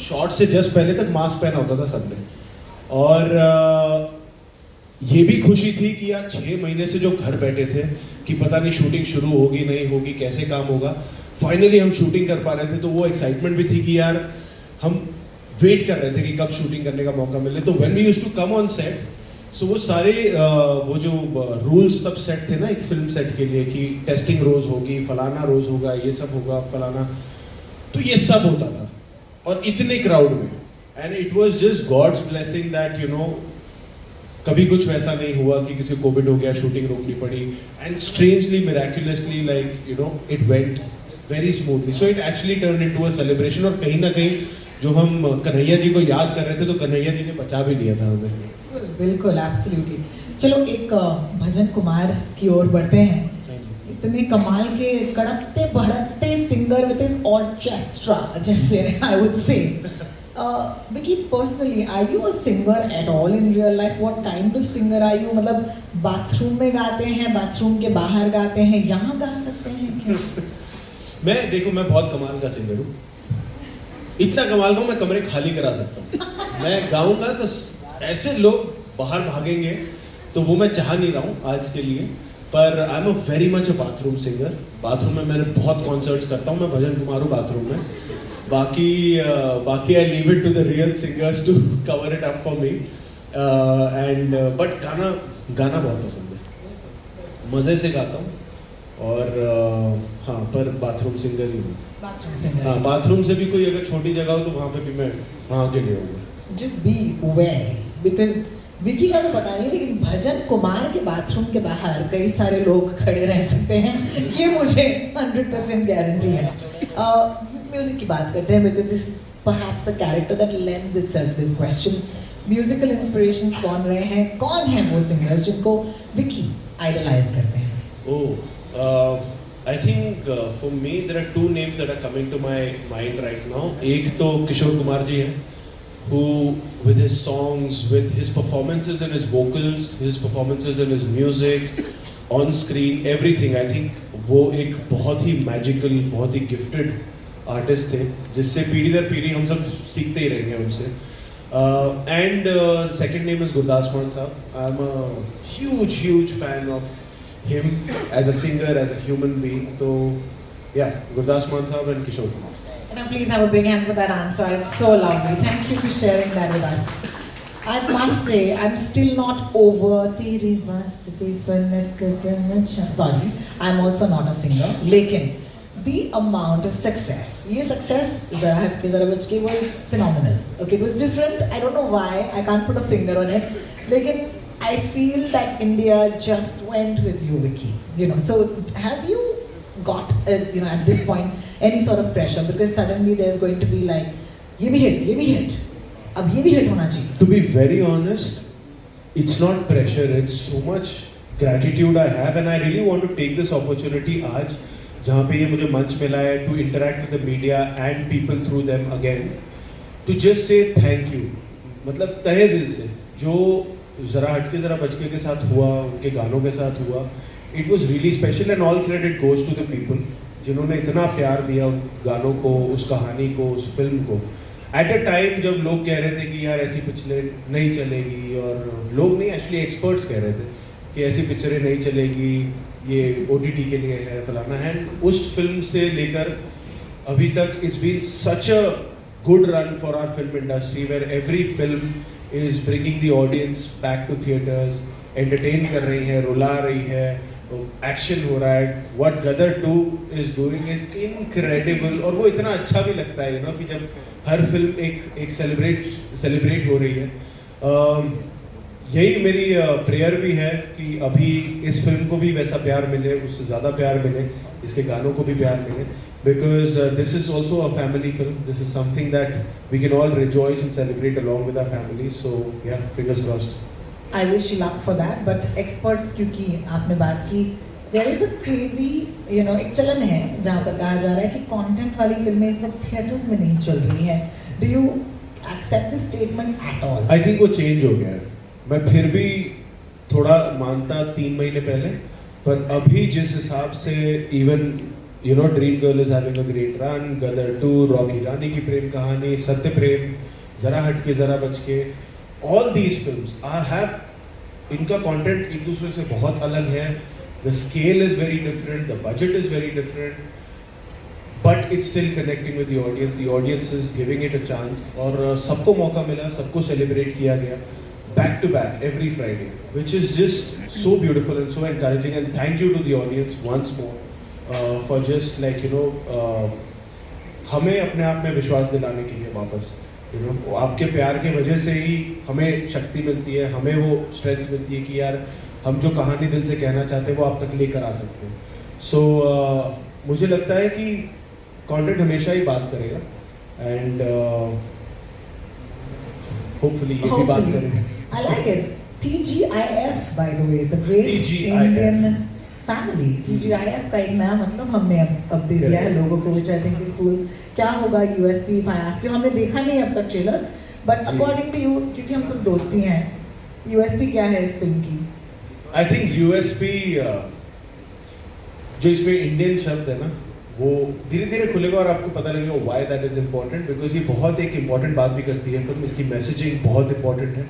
Shot से just पहले तक मास्क पहना होता था सबने, और ये भी खुशी थी कि यार 6 महीने से जो घर बैठे थे कि पता नहीं शूटिंग शुरू होगी नहीं होगी, कैसे काम होगा, फाइनली हम शूटिंग कर पा रहे थे, तो वो एक्साइटमेंट भी थी कि यार हम वेट कर रहे थे कि कब शूटिंग करने का मौका मिले। तो when we used to come on set, so वो सारे वो जो रूल्स तब सेट थे ना एक फिल्म सेट के लिए कि टेस्टिंग रोज होगी, फलाना रोज होगा, ये सब होगा, फलाना, तो ये सब होता था और इतने क्राउड में, and it was just God's blessing that you know कभी कुछ वैसा नहीं हुआ कि किसी कोविड हो गया, शूटिंग रोकनी पड़ी, and strangely miraculously like you know it went very smoothly, so it actually turn into a celebration. और कहीं ना कहीं जो हम कन्हैया जी को याद कर रहे थे तो कन्हैया जी ने बचा भी लिया था हमें। बिल्कुल, एब्सोल्युटली। चलो एक भजन कुमार की ओर बढ़ते हैं। इतने कमाल के कड़कते भड़कते सिंगर विद हिज ऑर्केस्ट्रा, जैसे I would say. Vicky, personally, are you a singer at all in real life? What kind of singer are you? मतलब बाथरूम में गाते हैं, बाथरूम के बाहर गाते हैं, यहाँ गा सकते हैं क्या? मैं बहुत कमाल का सिंगर हूँ, इतना कमाल का मैं कमरे खाली करा सकता हूँ। मैं गाऊंगा तो ऐसे लोग बाहर भागेंगे, तो वो मैं चाह नहीं रहा हूँ आज के लिए, पर I am a very much a bathroom singer. Bathroom में मैंने बहुत कॉन्सर्ट्स करता हूँ, मैं भजन कुमार हूँ बाथरूम में। बाकी I leave it to the real singers to cover it up for me, and but गाना बहुत पसंद है, मज़े से गाता हूँ, और हाँ, पर बाथरूम सिंगर ही हूँ। Bathroom singer. हाँ, बाथरूम से भी कोई अगर छोटी जगह हो तो वहाँ पे भी मैं वहाँ के लिए हूँ। Just be aware, because Vicky का तो पता नहीं, लेकिन भजन कुमार के बाथरूम के बाहर कई सारे लोग खड़े रह सकते हैं, ये मुझे 100% गारंटी है। म्यूजिक की बात करते हैं, because this is perhaps a character that lends itself this question. Musical inspirations कौन रहे हैं, कौन हैं वो सिंगर्स जिनको विकी आइडलाइज करते हैं? I think for me there are two names that are coming to my mind right now. एक तो किशोर कुमार जी हैं, who with his songs, with his performances and his vocals, his performances and his music, on screen, everything, I think वो एक बहुत ही magical, बहुत ही gifted artist थे, जिससे पीढ़ी दर पीढ़ी हम सब सीखते ही रहेंगे उनसे। And second name is Gurdas Maan साहब. I'm a huge fan of him as a singer, as a human being. So yeah, Gurdas Maan साहब and Kishore Kumar. And please have a big hand for that answer. It's so lovely. Thank you for sharing that with us. I must say, I'm still not over तेरी वास्ते पलट कर। Sorry, I'm also not a singer. लेकिन the amount of success, ये success ज़रा हट के ज़रा बच के was phenomenal. Okay, it was different. I don't know why. I can't put a finger on it. लेकिन I feel that India just went with you, Vicky. You know, so have you got, you know, at this point, any sort of pressure? Because suddenly there's going to be like, ये भी hit, अब ये भी hit होना चाहिए. To be very honest, it's not pressure. It's so much gratitude I have, and I really want to take this opportunity आज जहाँ पे ये मुझे मंच मिला है to interact with the media and people through them again, to just say thank you. मतलब तहे दिल से जो ज़रा हटके ज़रा बचके के साथ हुआ, उनके गानों के साथ हुआ, it was really special, and all credit goes to the people जिन्होंने इतना प्यार दिया उन गानों को, उस कहानी को, उस फिल्म को। एट अ टाइम जब लोग कह रहे थे कि यार ऐसी पिक्चरें नहीं चलेगी, और लोग नहीं, एक्चुअली एक्सपर्ट्स कह रहे थे कि ऐसी पिक्चरें नहीं चलेगी, ये OTT के लिए है, फलाना है, उस फिल्म से लेकर अभी तक it's been such a good run for our film industry, where every film is bringing the audience back to theaters, entertain कर रही है, रुला रही है, एक्शन हो रहा है। What Gadar 2 is doing is incredible, और वो इतना अच्छा भी लगता है, you know, कि जब हर फिल्म एक सेलिब्रेट हो रही है। यही मेरी प्रेयर भी है कि अभी इस फिल्म को भी वैसा प्यार मिले, उससे ज़्यादा प्यार मिले, इसके गानों को भी प्यार मिले, because this is also a family film. This is something that we can all rejoice and celebrate along with our family. So yeah, fingers crossed. I wish you luck for that. But experts, क्योंकि आपने बात की, there is a crazy, you know, एक चलन है जहाँ पर कहा जा रहा है कि कंटेंट वाली फिल्में इस वक्त थिएटर्स में नहीं चल रही हैं. Do you accept this statement at all? I think वो चेंज हो गया है. मैं फिर भी थोड़ा मानता 3 महीने पहले, पर अभी जिस हिसाब से even you know, Dream Girl is having a great run, Gadar 2, Rocky Rani की प्रेम कहानी, सत्य प्रेम, जरा हट के जरा बच के, all these films I have, इनका content एक दूसरे से बहुत अलग है, the scale is very different, the budget is very different, but it's still connecting with the audience is giving it a chance, और सबको मौका मिला, सबको celebrate किया गया, back to back every Friday, which is just so beautiful and so encouraging, and thank you to the audience once more for just like you know हमें अपने आप में विश्वास दिलाने के लिए वापस you know आपके प्यार के वजह से ही हमें शक्ति मिलती है, हमें वो strength मिलती है कि यार हम जो कहानी दिल से कहना चाहते हैं वो आप तक लेकर आ सकते हैं. So मुझे लगता है कि कंटेंट हमेशा ही बात करेगा एंड होपफुली ये भी बात करेगा. I like it. TGIF, by the way, the Great TGIF. Indian Family. TGIF का एक नया मतलब हमने अब दे दिया है लोगों को, which I think is cool. क्या होगा USP if I ask you? हमने देखा नहीं अब तक trailer, but according to you, क्योंकि हम सब दोस्ती हैं, USP क्या है इस फिल्म की? आई थिंक USP जो इसमें इंडियन शब्द है ना वो धीरे धीरे खुलेगा और आपको पता लगेगा why that is important, because ये बहुत एक इम्पॉर्टेंट बात भी करती है फिल्म. इसकी मैसेजिंग बहुत इम्पॉर्टेंट है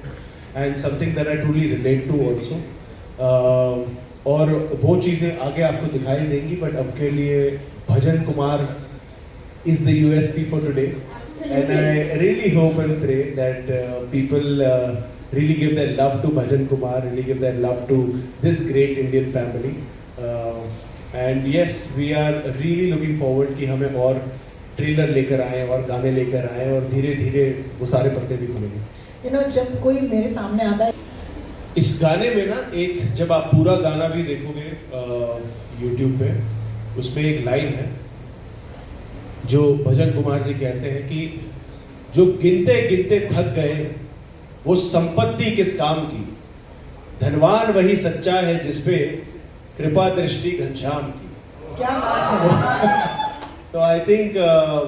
and something that I truly relate to also, और वो चीज़ें आगे आपको दिखाई देंगी. बट अब के लिए Bhajan Kumar is the USP for today, and I really hope and pray that people really give their love to Bhajan Kumar, really give their love to this great Indian family. And yes, we are really looking forward कि हमें और trailer लेकर आए और गाने लेकर आए और धीरे धीरे वो सारे पर्दे भी खुलेंगे. You know, जब कोई मेरे सामने आता है इस गाने में ना एक, जब आप पूरा गाना भी देखोगे YouTube पे, उसमें एक लाइन है जो भजन कुमार जी कहते हैं कि जो गिनते गिनते थक गए वो संपत्ति किस काम की, धनवान वही सच्चा है जिसपे कृपा दृष्टि घनश्याम की. क्या बात है. तो I think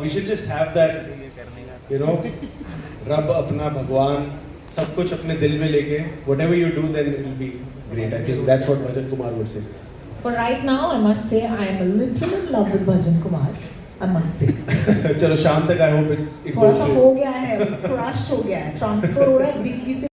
we should just have that you know, रब अपना भगवान सब कुछ अपने दिल में लेके whatever you do then it will be great. I think that's what Bhajan Kumar would say. For right now, I must say I am a little in love with Bhajan Kumar. I must say. चलो शाम तक I hope it थोड़ा सा हो गया है, crush हो गया है, ट्रांसफर हो रहा है विक्की से